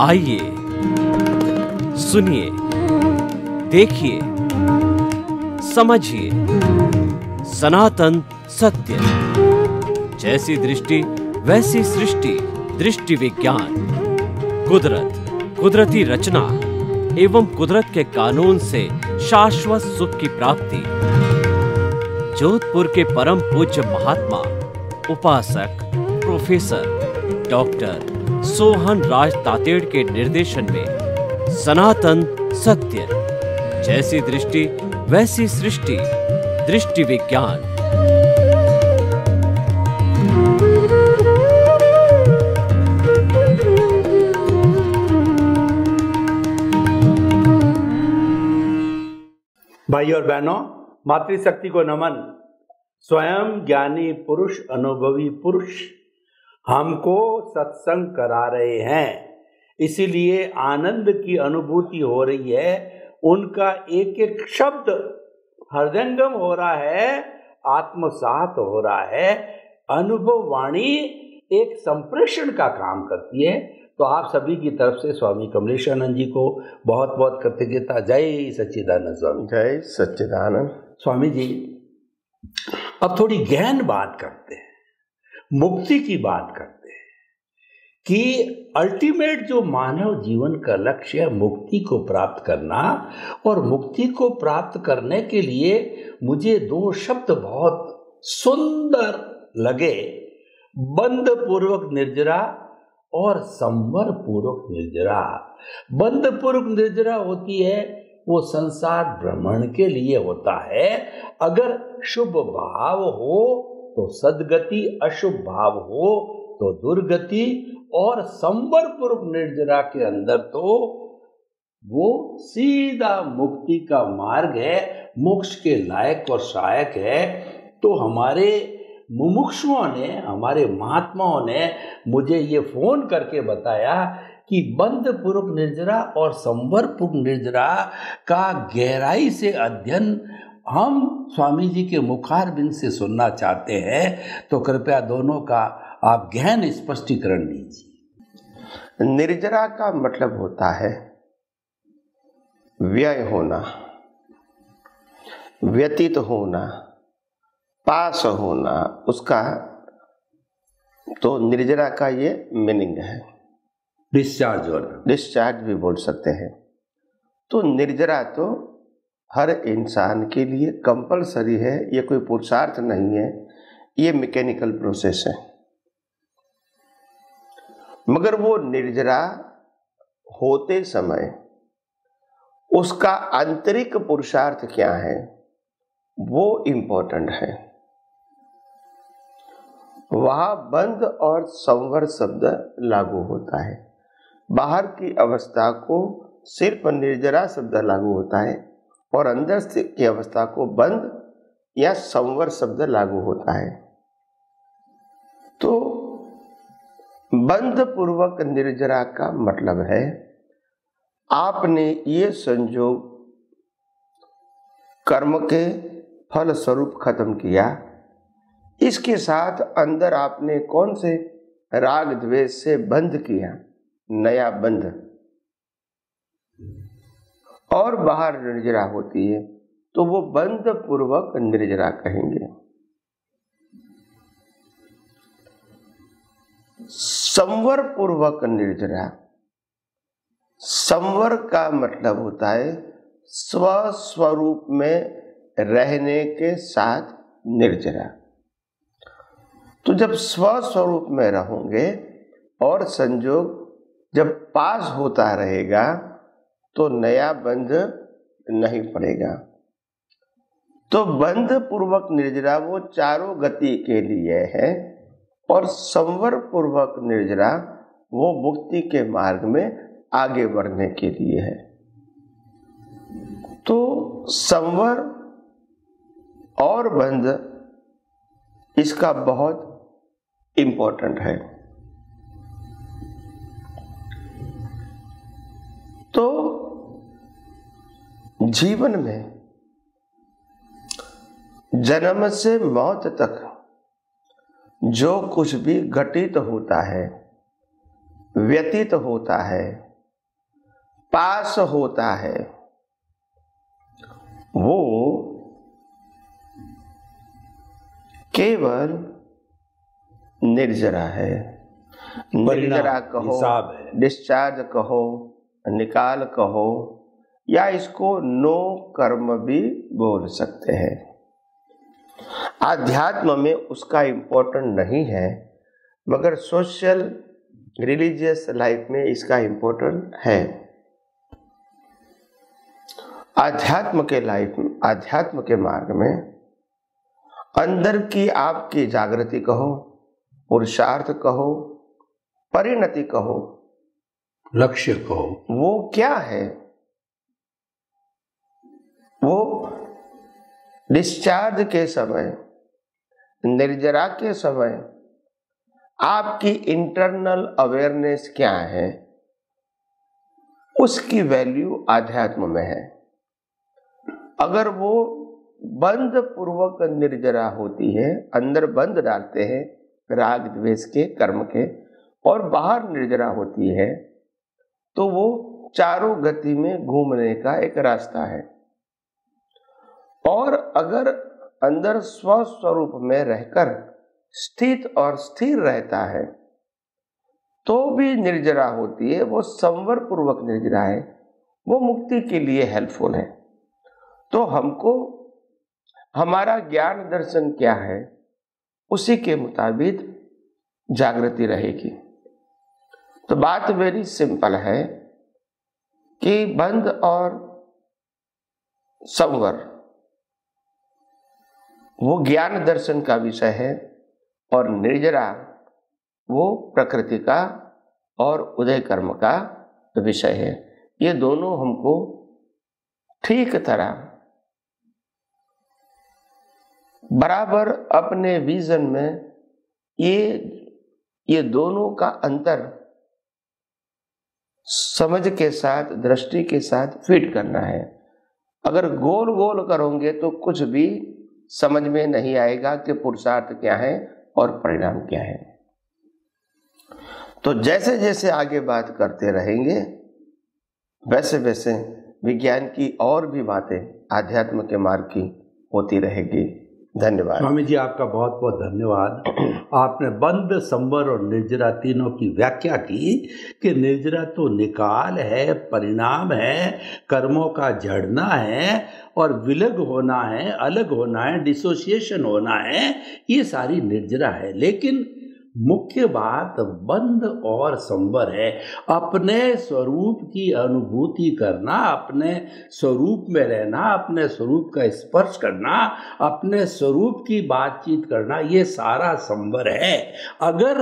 आइए, सुनिए, देखिए, समझिए सनातन सत्य। जैसी दृष्टि वैसी सृष्टि, दृष्टि विज्ञान। कुदरत, कुदरती रचना एवं कुदरत के कानून से शाश्वत सुख की प्राप्ति। जोधपुर के परम पूज्य महात्मा उपासक प्रोफेसर डॉक्टर सोहन राज तातेड़ के निर्देशन में सनातन सत्य। जैसी दृष्टि वैसी सृष्टि, दृष्टि विज्ञान। भाई और बहनों, मातृशक्ति को नमन। स्वयं ज्ञानी पुरुष, अनुभवी पुरुष हमको सत्संग करा रहे हैं, इसीलिए आनंद की अनुभूति हो रही है। उनका एक एक शब्द हृदयंगम हो रहा है, आत्मसात हो रहा है। अनुभव वाणी एक संप्रेषण का काम करती है। तो आप सभी की तरफ से स्वामी कमलेशानंद जी को बहुत बहुत कृतज्ञता। जय सच्चिदानंद स्वामी। जय सच्चिदानंद स्वामी जी, अब थोड़ी गहन बात करते हैं, मुक्ति की बात करते हैं कि अल्टीमेट जो मानव जीवन का लक्ष्य है मुक्ति को प्राप्त करना। और मुक्ति को प्राप्त करने के लिए मुझे दो शब्द बहुत सुंदर लगे, बंध पूर्वक निर्जरा और संवर पूर्वक निर्जरा। बंध पूर्वक निर्जरा होती है वो संसार भ्रमण के लिए होता है। अगर शुभ भाव हो तो सद्गति, अशुभ भाव हो तो दुर्गति। और संवर पूर्वक निर्जरा के अंदर तो वो सीधा मुक्ति का मार्ग है, मोक्ष के लायक और सहायक है। तो हमारे मुमुक्षुओं ने, हमारे महात्माओं ने मुझे ये फोन करके बताया कि बंध पूर्वक निर्जरा और संवर पूर्वक निर्जरा का गहराई से अध्ययन हम स्वामी जी के मुखारबिंद से सुनना चाहते हैं। तो कृपया दोनों का आप गहन स्पष्टीकरण दीजिए। निर्जरा का मतलब होता है व्यय होना, व्यतीत होना, पास होना। उसका तो निर्जरा का ये मीनिंग है। डिस्चार्ज होना, डिस्चार्ज भी बोल सकते हैं। तो निर्जरा तो हर इंसान के लिए कंपलसरी है, ये कोई पुरुषार्थ नहीं है, ये मैकेनिकल प्रोसेस है। मगर वो निर्जरा होते समय उसका आंतरिक पुरुषार्थ क्या है वो इम्पोर्टेंट है। वहां बंध और संवर शब्द लागू होता है। बाहर की अवस्था को सिर्फ निर्जरा शब्द लागू होता है और अंदर की अवस्था को बंध या संवर शब्द लागू होता है। तो बंध पूर्वक निर्जरा का मतलब है आपने ये संयोग कर्म के फल स्वरूप खत्म किया। इसके साथ अंदर आपने कौन से राग द्वेष से बंध किया, नया बंध। और बाहर निर्जरा होती है तो वो बंध पूर्वक निर्जरा कहेंगे। संवर पूर्वक निर्जरा, संवर का मतलब होता है स्वस्वरूप में रहने के साथ निर्जरा। तो जब स्वस्वरूप में रहोगे और संयोग जब पास होता रहेगा तो नया बंध नहीं पड़ेगा। तो बंध पूर्वक निर्जरा वो चारों गति के लिए है और संवर पूर्वक निर्जरा वो मुक्ति के मार्ग में आगे बढ़ने के लिए है। तो संवर और बंध इसका बहुत इम्पोर्टेंट है। तो जीवन में जन्म से मौत तक जो कुछ भी घटित होता है, व्यतीत होता है, पास होता है वो केवल निर्जरा है। निर्जरा कहो, डिस्चार्ज कहो, निकाल कहो, या इसको नो कर्म भी बोल सकते हैं। आध्यात्म में उसका इम्पोर्टेंट नहीं है, मगर सोशल रिलीजियस लाइफ में इसका इम्पोर्टेंट है। आध्यात्म के मार्ग में अंदर की आपकी जागृति कहो, पुरुषार्थ कहो, परिणति कहो, लक्ष्य कहो, वो क्या है? वो डिस्चार्ज के समय, निर्जरा के समय आपकी इंटरनल अवेयरनेस क्या है, उसकी वैल्यू आध्यात्म में है। अगर वो बंद पूर्वक निर्जरा होती है, अंदर बंद डालते हैं राग द्वेष के कर्म के, और बाहर निर्जरा होती है, तो वो चारों गति में घूमने का एक रास्ता है। और अगर अंदर स्वस्वरूप में रहकर स्थित और स्थिर रहता है तो भी निर्जरा होती है, वो संवर पूर्वक निर्जरा है, वो मुक्ति के लिए हेल्पफुल है। तो हमको हमारा ज्ञान दर्शन क्या है, उसी के मुताबिक जागृति रहेगी। तो बात वेरी सिंपल है कि बंध और संवर वो ज्ञान दर्शन का विषय है, और निर्जरा वो प्रकृति का और उदय कर्म का विषय है। ये दोनों हमको ठीक तरह बराबर अपने विजन में ये दोनों का अंतर समझ के साथ, दृष्टि के साथ फिट करना है। अगर गोल गोल करोगे तो कुछ भी समझ में नहीं आएगा कि पुरुषार्थ क्या है और परिणाम क्या है। तो जैसे जैसे आगे बात करते रहेंगे, वैसे वैसे विज्ञान की और भी बातें आध्यात्म के मार्ग की होती रहेगी। धन्यवाद स्वामी जी, आपका बहुत बहुत धन्यवाद। आपने बंध, संवर और निर्जरा तीनों की व्याख्या की कि निर्जरा तो निकाल है, परिणाम है, कर्मों का झड़ना है और विलग होना है, अलग होना है, डिसोसिएशन होना है, ये सारी निर्जरा है। लेकिन मुख्य बात बंध और संवर है, अपने स्वरूप की अनुभूति करना, अपने स्वरूप में रहना, अपने स्वरूप का स्पर्श करना, अपने स्वरूप की बातचीत करना, ये सारा संवर है। अगर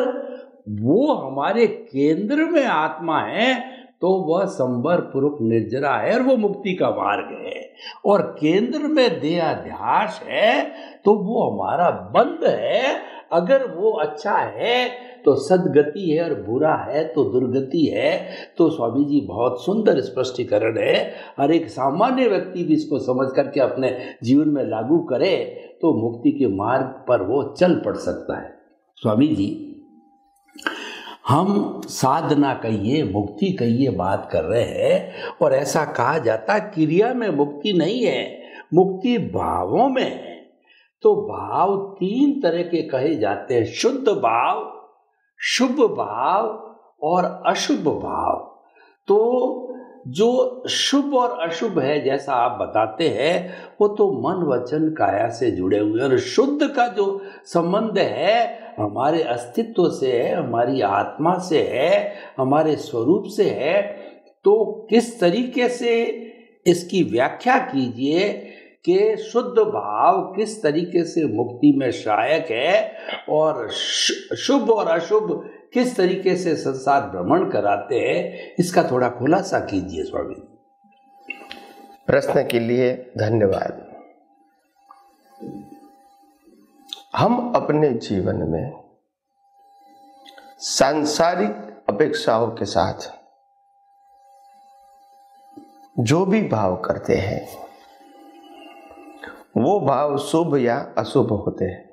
वो हमारे केंद्र में आत्मा है तो वह संवर पूर्वक निर्जरा है और वो मुक्ति का मार्ग है। और केंद्र में देहाध्यास है तो वो हमारा बंध है। अगर वो अच्छा है तो सदगति है और बुरा है तो दुर्गति है। तो स्वामी जी बहुत सुंदर स्पष्टीकरण है। हर एक सामान्य व्यक्ति भी इसको समझ करके अपने जीवन में लागू करे तो मुक्ति के मार्ग पर वो चल पड़ सकता है। स्वामी जी, हम साधना कहिए, मुक्ति कहिए बात कर रहे हैं, और ऐसा कहा जाता क्रिया में मुक्ति नहीं है, मुक्ति भावों में है। तो भाव तीन तरह के कहे जाते हैं, शुद्ध भाव, शुभ भाव और अशुभ भाव। तो जो शुभ और अशुभ है जैसा आप बताते हैं वो तो मन वचन काया से जुड़े हुए हैं, और शुद्ध का जो संबंध है हमारे अस्तित्व से है, हमारी आत्मा से है, हमारे स्वरूप से है। तो किस तरीके से इसकी व्याख्या कीजिए कि शुद्ध भाव किस तरीके से मुक्ति में सहायक है और शुभ और अशुभ किस तरीके से संसार भ्रमण कराते हैं, इसका थोड़ा खुलासा कीजिए स्वामी। प्रश्न के लिए धन्यवाद। हम अपने जीवन में सांसारिक अपेक्षाओं के साथ जो भी भाव करते हैं वो भाव शुभ या अशुभ होते हैं,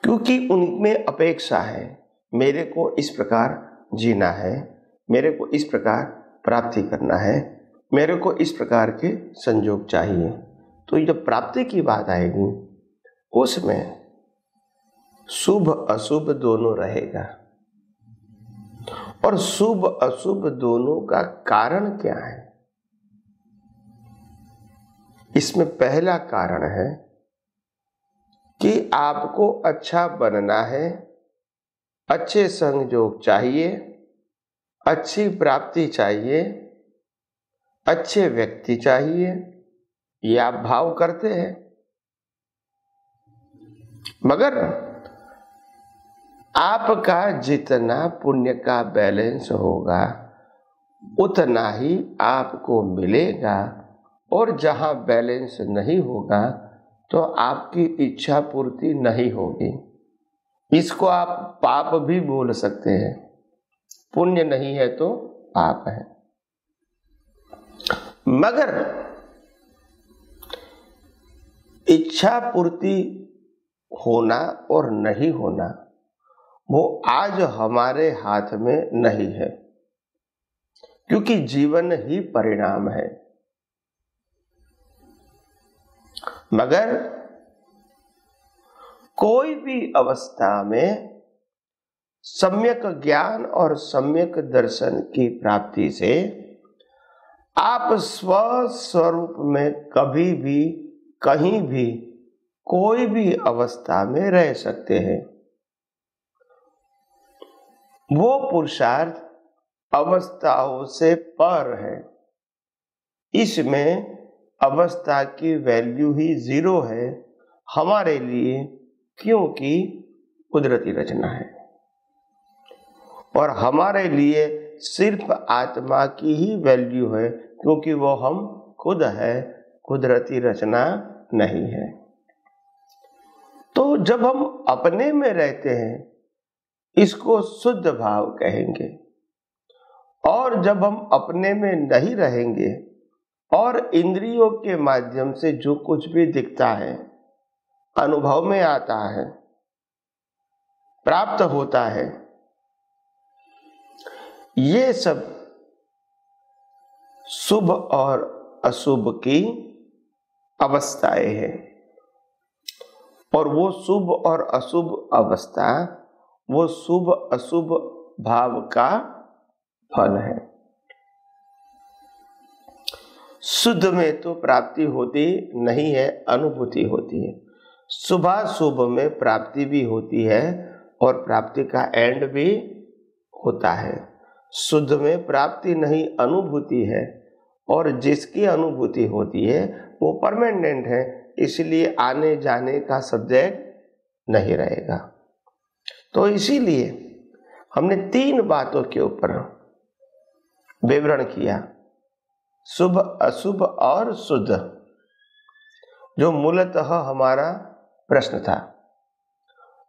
क्योंकि उनमें अपेक्षा है, मेरे को इस प्रकार जीना है, मेरे को इस प्रकार प्राप्ति करना है, मेरे को इस प्रकार के संयोग चाहिए। तो जब प्राप्ति की बात आएगी उसमें शुभ अशुभ दोनों रहेगा। और शुभ अशुभ दोनों का कारण क्या है? इसमें पहला कारण है कि आपको अच्छा बनना है, अच्छे संयोग चाहिए, अच्छी प्राप्ति चाहिए, अच्छे व्यक्ति चाहिए, ये आप भाव करते हैं। मगर आपका जितना पुण्य का बैलेंस होगा उतना ही आपको मिलेगा, और जहां बैलेंस नहीं होगा तो आपकी इच्छा पूर्ति नहीं होगी। इसको आप पाप भी बोल सकते हैं। पुण्य नहीं है तो पाप है। मगर इच्छा पूर्ति होना और नहीं होना वो आज हमारे हाथ में नहीं है, क्योंकि जीवन ही परिणाम है। मगर कोई भी अवस्था में सम्यक ज्ञान और सम्यक दर्शन की प्राप्ति से आप स्वस्वरूप में कभी भी कहीं भी कोई भी अवस्था में रह सकते हैं। वो पुरुषार्थ अवस्थाओं से पर है। इसमें अवस्था की वैल्यू ही 0 है हमारे लिए, क्योंकि कुदरती रचना है। और हमारे लिए सिर्फ आत्मा की ही वैल्यू है, क्योंकि वो हम खुद है, कुदरती रचना नहीं है। तो जब हम अपने में रहते हैं इसको शुद्ध भाव कहेंगे, और जब हम अपने में नहीं रहेंगे और इंद्रियों के माध्यम से जो कुछ भी दिखता है, अनुभव में आता है, प्राप्त होता है, ये सब शुभ और अशुभ की अवस्थाएं हैं। और वो शुभ और अशुभ अवस्था वो शुभ अशुभ भाव का फल है। शुद्ध में तो प्राप्ति होती नहीं है, अनुभूति होती है। शुभाशुभ में प्राप्ति भी होती है और प्राप्ति का एंड भी होता है। शुद्ध में प्राप्ति नहीं, अनुभूति है, और जिसकी अनुभूति होती है वो परमानेंट है, इसलिए आने जाने का सब्जेक्ट नहीं रहेगा। तो इसीलिए हमने 3 बातों के ऊपर विवरण किया, शुभ अशुभ और शुद्ध, जो मूलतः हमारा प्रश्न था।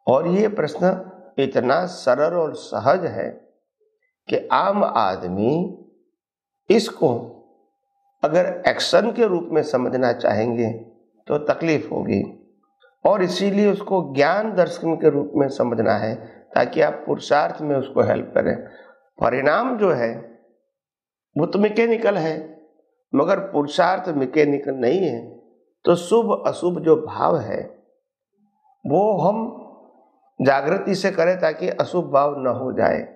और ये प्रश्न इतना सरल और सहज है कि आम आदमी इसको अगर एक्शन के रूप में समझना चाहेंगे तो तकलीफ होगी, और इसीलिए उसको ज्ञान दर्शन के रूप में समझना है, ताकि आप पुरुषार्थ में उसको हेल्प करें। परिणाम जो है वो तो मैकेनिकल है, मगर पुरुषार्थ मैकेनिकल नहीं है। तो शुभ अशुभ जो भाव है वो हम जागृति से करें ताकि अशुभ भाव न हो जाए,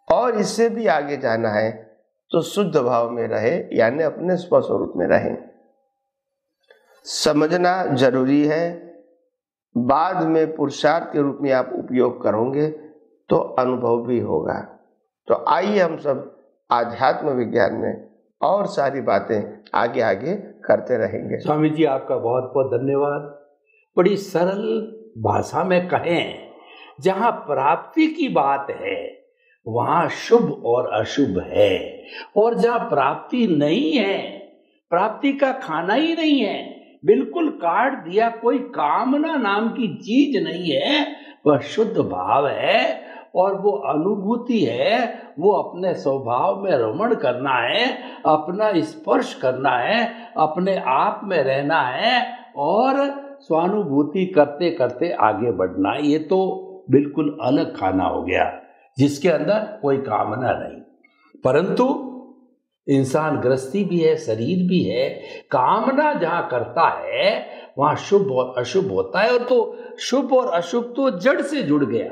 और इससे भी आगे जाना है तो शुद्ध भाव में रहे, यानी अपने स्वस्वरूप में रहे। समझना जरूरी है। बाद में पुरुषार्थ के रूप में आप उपयोग करोगे तो अनुभव भी होगा। तो आइए हम सब आध्यात्म विज्ञान में और सारी बातें आगे आगे करते रहेंगे। स्वामी जी आपका बहुत बहुत धन्यवाद। बड़ी सरल भाषा में कहें, जहाँ प्राप्ति की बात है वहाँ शुभ और अशुभ है, और जहाँ प्राप्ति नहीं है, प्राप्ति का खाना ही नहीं है, बिल्कुल काट दिया, कोई कामना नाम की चीज नहीं है, वह शुद्ध भाव है। और वो अनुभूति है, वो अपने स्वभाव में रमण करना है, अपना स्पर्श करना है, अपने आप में रहना है और स्वानुभूति करते करते आगे बढ़ना। ये तो बिल्कुल अलग खाना हो गया। जिसके अंदर कोई कामना नहीं। परंतु इंसान गृहस्थी भी है, शरीर भी है, कामना जहां करता है वहां शुभ और अशुभ होता है। और तो शुभ और अशुभ तो जड़ से जुड़ गया,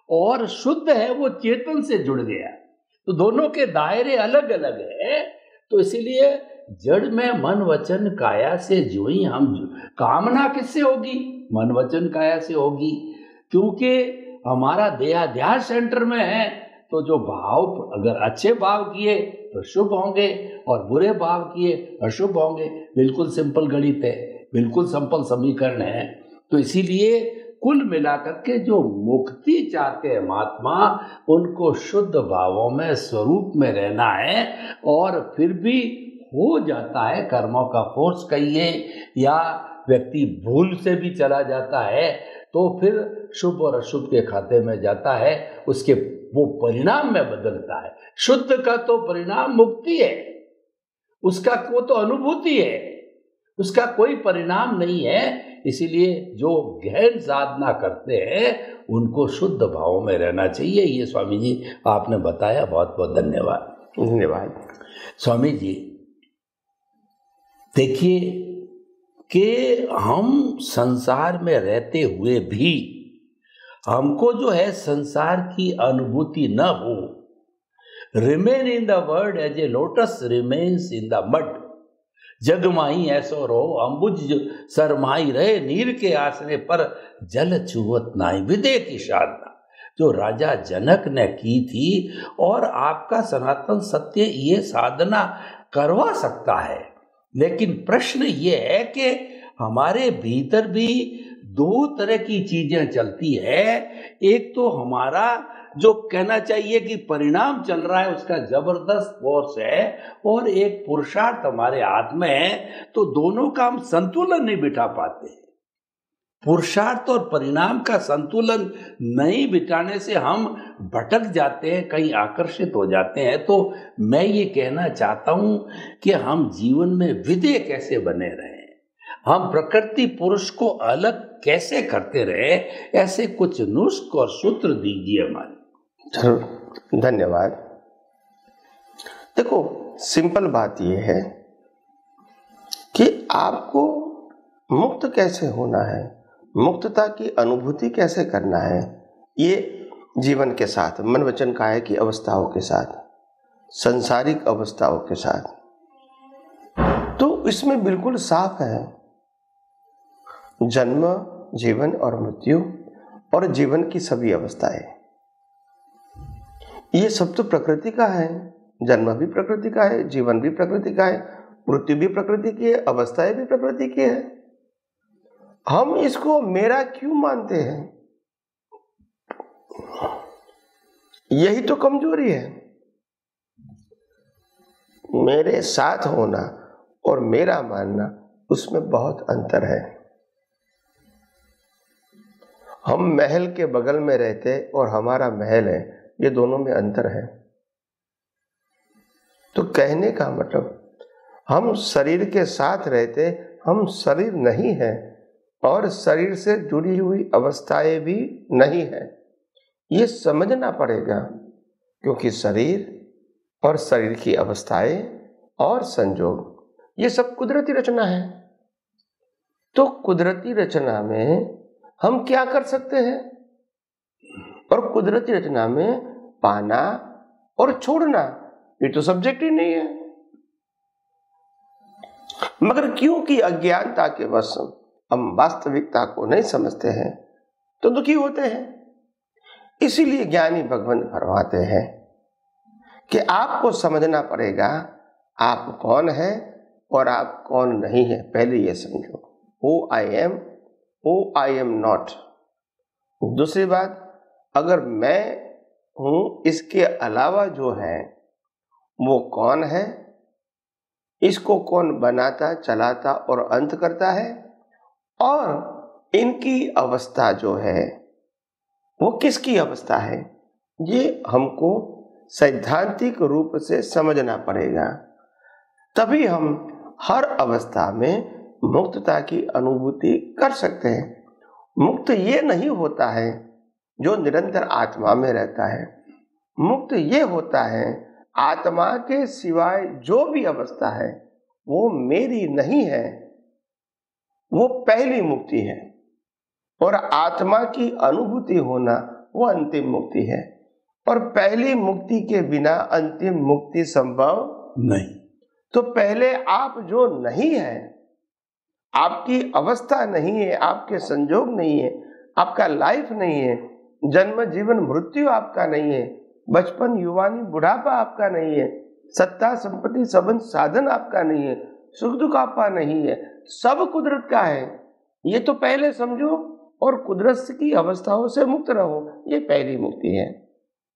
और शुद्ध है वो चेतन से जुड़ गया। तो दोनों के दायरे अलग अलग है। तो इसीलिए जड़ में मन वचन काया से जो ही हम कामना किससे होगी? मन वचन काया से होगी, क्योंकि हमारा देहाध्यास सेंटर में है। तो जो भाव, अगर अच्छे भाव किए तो शुभ होंगे और बुरे भाव किए अशुभ होंगे। बिल्कुल सिंपल गणित है, बिल्कुल सिंपल समीकरण है। तो इसीलिए कुल मिलाकर के जो मुक्ति चाहते हैं महात्मा, उनको शुद्ध भावों में स्वरूप में रहना है। और फिर भी हो जाता है कर्मों का फोर्स कहिए, या व्यक्ति भूल से भी चला जाता है, तो फिर शुभ और अशुभ के खाते में जाता है, उसके वो परिणाम में बदलता है। शुद्ध का तो परिणाम मुक्ति है, उसका वो तो अनुभूति है, उसका कोई परिणाम नहीं है। इसीलिए जो गहन साधना करते हैं उनको शुद्ध भाव में रहना चाहिए। ये स्वामी जी आपने बताया, बहुत बहुत धन्यवाद। धन्यवाद स्वामी जी। देखिए कि हम संसार में रहते हुए भी हमको जो है संसार की अनुभूति न हो। Remain in the world as a lotus remains in the mud, जग माही ऐसो रहो अंबुज सरमाई रहे, नीर के आसरे पर जल छुअत नाई। विदे की साधना जो राजा जनक ने की थी, और आपका सनातन सत्य ये साधना करवा सकता है। लेकिन प्रश्न ये है कि हमारे भीतर भी दो तरह की चीजें चलती है। एक तो हमारा जो कहना चाहिए कि परिणाम चल रहा है, उसका जबरदस्त फोर्स है, और एक पुरुषार्थ हमारे हाथ में है। तो दोनों का हम संतुलन नहीं बिठा पाते। पुरुषार्थ और परिणाम का संतुलन नहीं बिठाने से हम भटक जाते हैं, कहीं आकर्षित हो जाते हैं। तो मैं ये कहना चाहता हूं कि हम जीवन में विधेय कैसे बने रहें, हम प्रकृति पुरुष को अलग कैसे करते रहे, ऐसे कुछ नुस्ख और सूत्र दीजिए हमारे। जरूर, धन्यवाद। देखो, सिंपल बात यह है कि आपको मुक्त कैसे होना है, मुक्तता की अनुभूति कैसे करना है, ये जीवन के साथ, मन वचन काया की अवस्थाओं के साथ, संसारिक अवस्थाओं के साथ, तो इसमें बिल्कुल साफ है। जन्म, जीवन और मृत्यु और जीवन की सभी अवस्थाएं, ये सब तो प्रकृति का है। जन्म भी प्रकृति का है, जीवन भी प्रकृति का है, मृत्यु भी प्रकृति की है, अवस्थाएं भी प्रकृति की है। हम इसको मेरा क्यों मानते हैं? यही तो कमजोरी है। मेरे साथ होना और मेरा मानना, उसमें बहुत अंतर है। हम महल के बगल में रहते और हमारा महल है, ये दोनों में अंतर है। तो कहने का मतलब, हम शरीर के साथ रहते, हम शरीर नहीं है, और शरीर से जुड़ी हुई अवस्थाएं भी नहीं है। ये समझना पड़ेगा, क्योंकि शरीर और शरीर की अवस्थाएं और संजोग, ये सब कुदरती रचना है। तो कुदरती रचना में हम क्या कर सकते हैं, और कुदरती रचना में पाना और छोड़ना, ये तो सब्जेक्ट ही नहीं है। मगर क्योंकि अज्ञानता के वश हम वास्तविकता को नहीं समझते हैं, तो दुखी होते हैं। इसीलिए ज्ञानी भगवान फरमाते हैं कि आपको समझना पड़ेगा आप कौन है और आप कौन नहीं है। पहले ये समझो, ओ आई एम नॉट। दूसरी बात, अगर मैं हूं, इसके अलावा जो है वो कौन है, इसको कौन बनाता, चलाता और अंत करता है, और इनकी अवस्था जो है वो किसकी अवस्था है, ये हमको सैद्धांतिक रूप से समझना पड़ेगा। तभी हम हर अवस्था में मुक्तता की अनुभूति कर सकते हैं। मुक्त ये नहीं होता है जो निरंतर आत्मा में रहता है। मुक्त ये होता है आत्मा के सिवाय जो भी अवस्था है वो मेरी नहीं है, वो पहली मुक्ति है। और आत्मा की अनुभूति होना वो अंतिम मुक्ति है। और पहली मुक्ति के बिना अंतिम मुक्ति संभव नहीं। तो पहले आप जो नहीं है, आपकी अवस्था नहीं है, आपके संजोग नहीं है, आपका लाइफ नहीं है, जन्म जीवन मृत्यु आपका नहीं है, बचपन युवानी बुढ़ापा आपका नहीं है, सत्ता संपत्ति संबंध साधन आपका नहीं है, सुख दुख आपका नहीं है, सब कुदरत का है। ये तो पहले समझो और कुदरत की अवस्थाओं से मुक्त रहो, ये पहली मुक्ति है।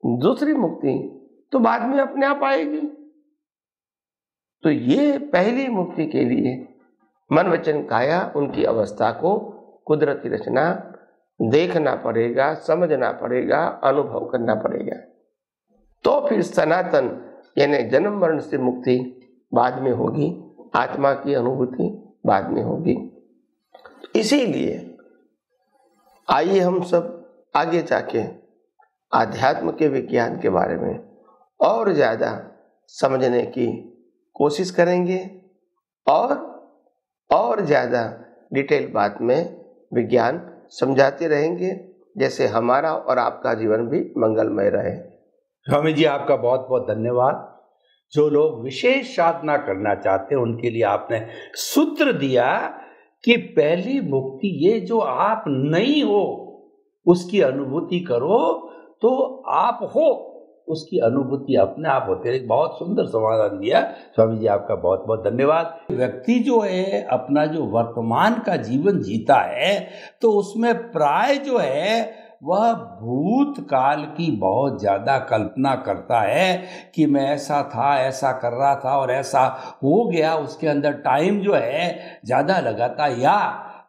दूसरी मुक्ति तो बाद में अपने आप आएगी। तो ये पहली मुक्ति के लिए मन वचन काया उनकी अवस्था को कुदरती रचना देखना पड़ेगा, समझना पड़ेगा, अनुभव करना पड़ेगा। तो फिर सनातन यानी जन्म मरण से मुक्ति बाद में होगी, आत्मा की अनुभूति बाद में होगी। इसीलिए आइए हम सब आगे जाके आध्यात्म के विज्ञान के बारे में और ज्यादा समझने की कोशिश करेंगे और ज्यादा डिटेल बात में विज्ञान समझाते रहेंगे, जैसे हमारा और आपका जीवन भी मंगलमय रहे। स्वामी जी आपका बहुत बहुत धन्यवाद। जो लोग विशेष साधना करना चाहते हैं उनके लिए आपने सूत्र दिया कि पहली मुक्ति ये जो आप नहीं हो उसकी अनुभूति करो तो आप हो, उसकी अनुभूति अपने आप होती है। बहुत सुंदर समाधान दिया स्वामी जी, आपका बहुत बहुत धन्यवाद। व्यक्ति जो है अपना जो वर्तमान का जीवन जीता है तो उसमें प्राय जो है वह भूतकाल की बहुत ज़्यादा कल्पना करता है कि मैं ऐसा था, ऐसा कर रहा था और ऐसा हो गया। उसके अंदर टाइम जो है ज़्यादा लगाता। या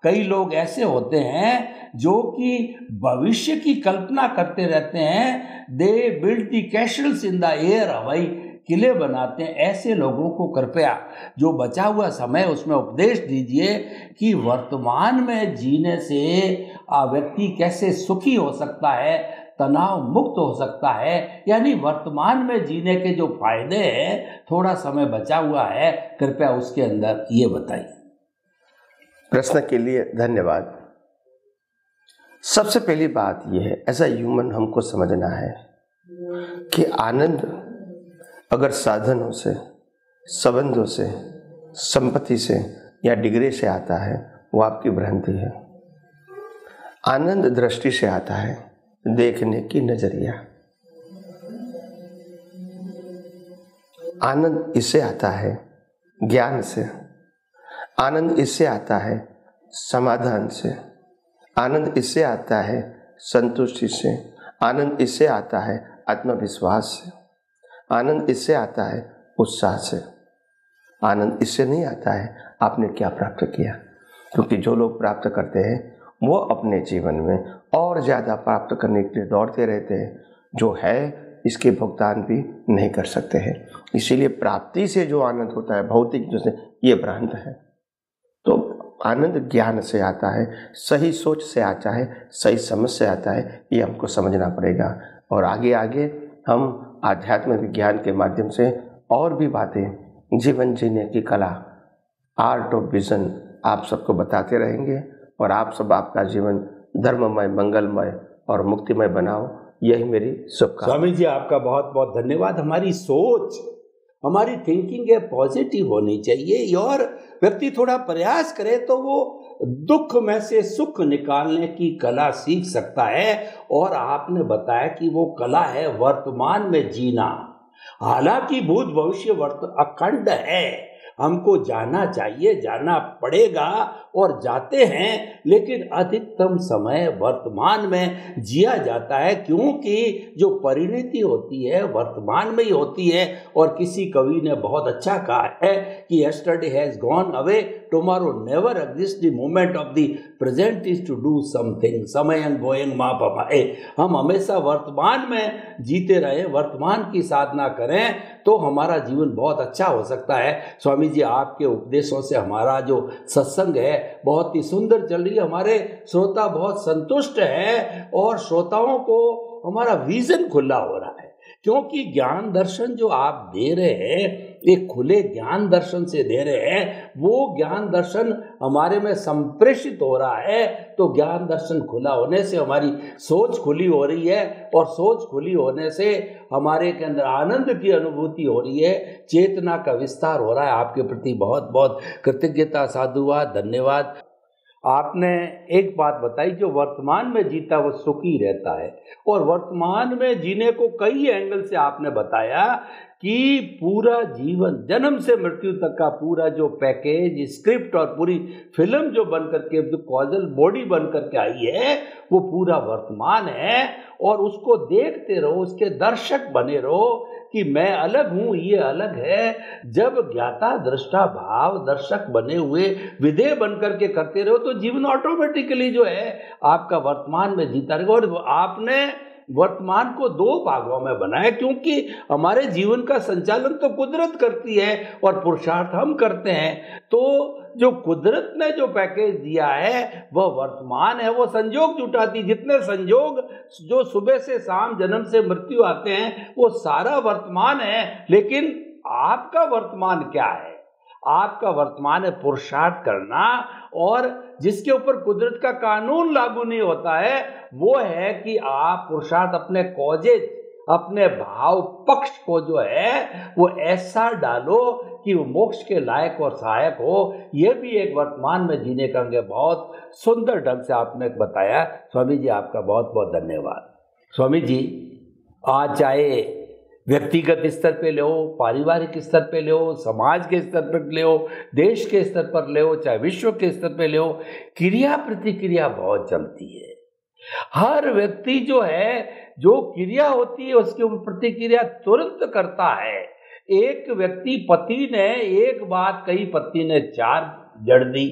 कई लोग ऐसे होते हैं जो कि भविष्य की कल्पना करते रहते हैं। They build the Castle's in the air, हवाई किले बनाते हैं। ऐसे लोगों को कृपया जो बचा हुआ समय उसमें उपदेश दीजिए कि वर्तमान में जीने से व्यक्ति कैसे सुखी हो सकता है, तनाव मुक्त हो सकता है। यानी वर्तमान में जीने के जो फायदे हैं, थोड़ा समय बचा हुआ है, कृपया उसके अंदर ये बताइए। प्रश्न के लिए धन्यवाद। सबसे पहली बात यह है, एज अ ह्यूमन हमको समझना है कि आनंद अगर साधनों से, संबंधों से, संपत्ति से या डिग्री से आता है वो आपकी भ्रांति है। आनंद दृष्टि से आता है, देखने की नजरिया। आनंद इससे आता है ज्ञान से, आनंद इससे आता है समाधान से, आनंद इससे आता है संतुष्टि से, आनंद इससे आता है आत्मविश्वास से, आनंद इससे आता है उत्साह से। आनंद इससे नहीं आता है आपने क्या प्राप्त किया, क्योंकि जो लोग प्राप्त करते हैं वो अपने जीवन में और ज़्यादा प्राप्त करने के लिए दौड़ते रहते हैं, जो है इसके भुगतान भी नहीं कर सकते हैं। इसीलिए प्राप्ति से जो आनंद होता है भौतिक जो से, ये भ्रांत है। तो आनंद ज्ञान से आता है, सही सोच से आता है, सही समझ से आता है, ये हमको समझना पड़ेगा। और आगे आगे हम आध्यात्म विज्ञान के माध्यम से और भी बातें, जीवन जीने की कला, आर्ट ऑफ विजन आप सबको बताते रहेंगे। और आप सब आपका जीवन धर्ममय, मंगलमय और मुक्तिमय बनाओ, यही मेरी शुभकामना। स्वामी जी आपका बहुत बहुत धन्यवाद। हमारी सोच, हमारी थिंकिंग है पॉजिटिव होनी चाहिए और व्यक्ति थोड़ा प्रयास करे तो वो दुख में से सुख निकालने की कला सीख सकता है। और आपने बताया कि वो कला है वर्तमान में जीना। हालांकि भूत भविष्य अखंड है, हमको जाना चाहिए, जाना पड़ेगा और जाते हैं, लेकिन अधिकतम समय वर्तमान में जिया जाता है, क्योंकि जो परिणति होती है वर्तमान में ही होती है। और किसी कवि ने बहुत अच्छा कहा है कि yesterday has gone away, tomorrow never exist, the moment of the present is to do something, समयं गोयं मा पमाए। हम हमेशा वर्तमान में जीते रहे, वर्तमान की साधना करें तो हमारा जीवन बहुत अच्छा हो सकता है। स्वामी जी आपके उपदेशों से हमारा जो सत्संग है बहुत ही सुंदर चल रही है, हमारे श्रोता बहुत संतुष्ट हैं और श्रोताओं को हमारा विजन खुला हो रहा है, क्योंकि ज्ञान दर्शन जो आप दे रहे हैं, एक खुले ज्ञान दर्शन से दे रहे हैं, वो ज्ञान दर्शन हमारे में संप्रेषित हो रहा है। तो ज्ञान दर्शन खुला होने से हमारी सोच खुली हो रही है, और सोच खुली होने से हमारे के अंदर आनंद की अनुभूति हो रही है, चेतना का विस्तार हो रहा है। आपके प्रति बहुत बहुत कृतज्ञता, साधुवाद, धन्यवाद। आपने एक बात बताई, जो वर्तमान में जीता वो सुखी रहता है, और वर्तमान में जीने को कई एंगल से आपने बताया कि पूरा जीवन जन्म से मृत्यु तक का पूरा जो पैकेज, स्क्रिप्ट और पूरी फिल्म जो बन करके, जो कॉजल बॉडी बन करके आई है, वो पूरा वर्तमान है। और उसको देखते रहो, उसके दर्शक बने रहो कि मैं अलग हूँ, ये अलग है। जब ज्ञाता दृष्टा भाव दर्शक बने हुए विधेय बन करके करते रहो, तो जीवन ऑटोमेटिकली जो है आपका वर्तमान में जीता रहेगा। और आपने वर्तमान को दो भागों में बनाया, क्योंकि हमारे जीवन का संचालन तो कुदरत करती है और पुरुषार्थ हम करते हैं। तो जो कुदरत ने जो पैकेज दिया है वह वर्तमान है, वो संयोग जुटाती। जितने संयोग जो सुबह से शाम, जन्म से मृत्यु आते हैं, वो सारा वर्तमान है। लेकिन आपका वर्तमान क्या है? आपका वर्तमान है पुरुषार्थ करना, और जिसके ऊपर कुदरत का कानून लागू नहीं होता है वो है कि आप पुरुषार्थ अपने कॉजेज, अपने भाव पक्ष को जो है वो ऐसा डालो कि वो मोक्ष के लायक और सहायक हो। यह भी एक वर्तमान में जीने का अंग है। बहुत सुंदर ढंग से आपने बताया। स्वामी जी, आपका बहुत बहुत धन्यवाद। स्वामी जी, आज चाहे व्यक्तिगत स्तर पे ले, पारिवारिक स्तर पे ले, समाज के स्तर पर ले, देश के स्तर पर ले, चाहे विश्व के स्तर पे ले, क्रिया प्रतिक्रिया बहुत चलती है। हर व्यक्ति जो है, जो क्रिया होती है उसके ऊपर प्रतिक्रिया तुरंत करता है। एक व्यक्ति, पति ने एक बात कही, पत्नी ने 4 जड़ दी,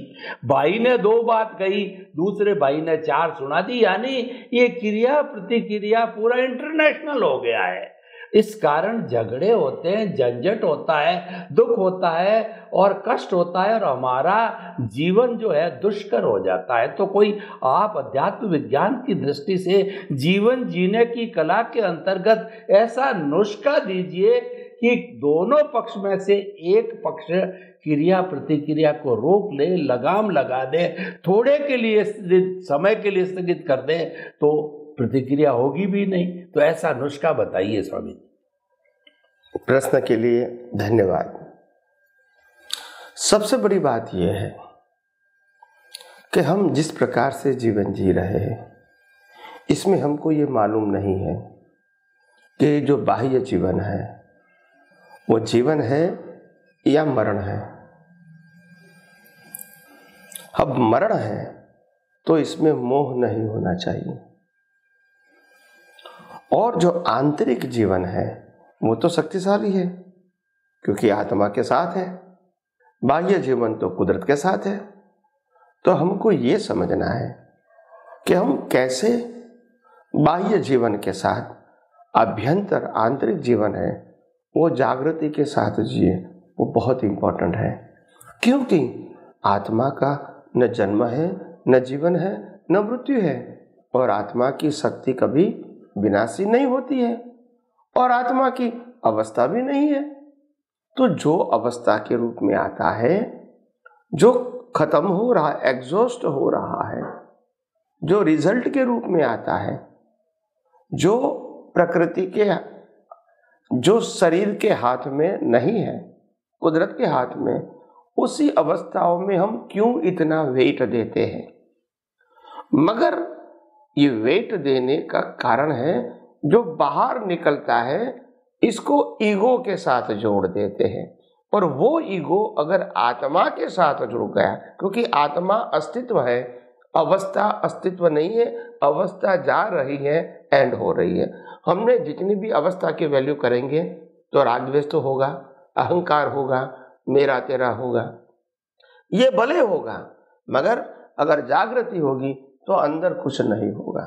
भाई ने 2 बात कही, दूसरे भाई ने 4 सुना दी। यानी ये क्रिया प्रतिक्रिया पूरा इंटरनेशनल हो गया है। इस कारण झगड़े होते हैं, झंझट होता है, दुख होता है और कष्ट होता है, और हमारा जीवन जो है दुष्कर हो जाता है। तो कोई आप अध्यात्म विज्ञान की दृष्टि से जीवन जीने की कला के अंतर्गत ऐसा नुस्खा दीजिए कि दोनों पक्ष में से एक पक्ष क्रिया प्रतिक्रिया को रोक ले, लगाम लगा दे, थोड़े के लिए, समय के लिए स्थगित कर दे, तो प्रतिक्रिया होगी भी नहीं। तो ऐसा नुस्खा बताइए स्वामी। प्रश्न के लिए धन्यवाद। सबसे बड़ी बात यह है कि हम जिस प्रकार से जीवन जी रहे हैं, इसमें हमको ये मालूम नहीं है कि जो बाह्य जीवन है वो जीवन है या मरण है। अब मरण है तो इसमें मोह नहीं होना चाहिए, और जो आंतरिक जीवन है वो तो शक्तिशाली है, क्योंकि आत्मा के साथ है। बाह्य जीवन तो कुदरत के साथ है। तो हमको ये समझना है कि हम कैसे बाह्य जीवन के साथ अभ्यंतर आंतरिक जीवन है वो जागृति के साथ जिए, वो बहुत इंपॉर्टेंट है। क्योंकि आत्मा का न जन्म है, न जीवन है, न मृत्यु है, और आत्मा की शक्ति कभी विनाशी नहीं होती है, और आत्मा की अवस्था भी नहीं है। तो जो अवस्था के रूप में आता है, जो खत्म हो रहा, एग्जॉस्ट हो रहा है, जो रिजल्ट के रूप में आता है, जो प्रकृति के, जो शरीर के हाथ में नहीं है, कुदरत के हाथ में, उसी अवस्थाओं में हम क्यों इतना वेट देते हैं? मगर ये वेट देने का कारण है जो बाहर निकलता है, इसको ईगो के साथ जोड़ देते हैं। और वो ईगो अगर आत्मा के साथ जुड़ गया, क्योंकि आत्मा अस्तित्व है, अवस्था अस्तित्व नहीं है, अवस्था जा रही है, एंड हो रही है। हमने जितनी भी अवस्था की वैल्यू करेंगे तो राग द्वेष तो होगा, अहंकार होगा, मेरा तेरा होगा, ये भले होगा, मगर अगर जागृति होगी तो अंदर कुछ नहीं होगा।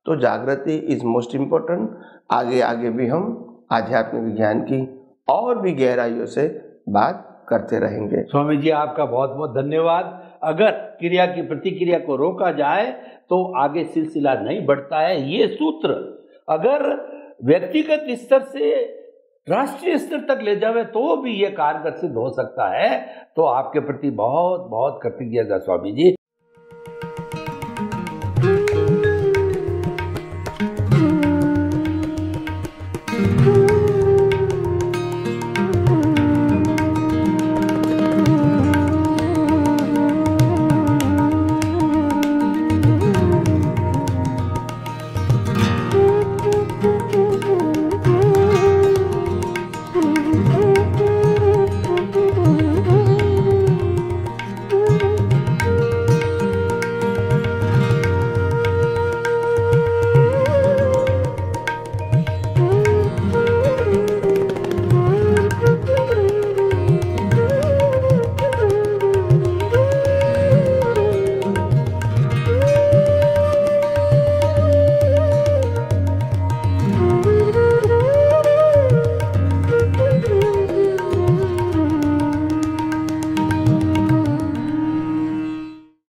तो जागृति इज मोस्ट इम्पोर्टेंट। आगे आगे भी हम आध्यात्मिक विज्ञान की और भी गहराइयों से बात करते रहेंगे। स्वामी जी, आपका बहुत बहुत धन्यवाद। अगर क्रिया की प्रतिक्रिया को रोका जाए तो आगे सिलसिला नहीं बढ़ता है। ये सूत्र अगर व्यक्तिगत स्तर से राष्ट्रीय स्तर तक ले जावे तो भी ये कारगर सिद्ध हो सकता है। तो आपके प्रति बहुत बहुत कृतज्ञता स्वामी जी।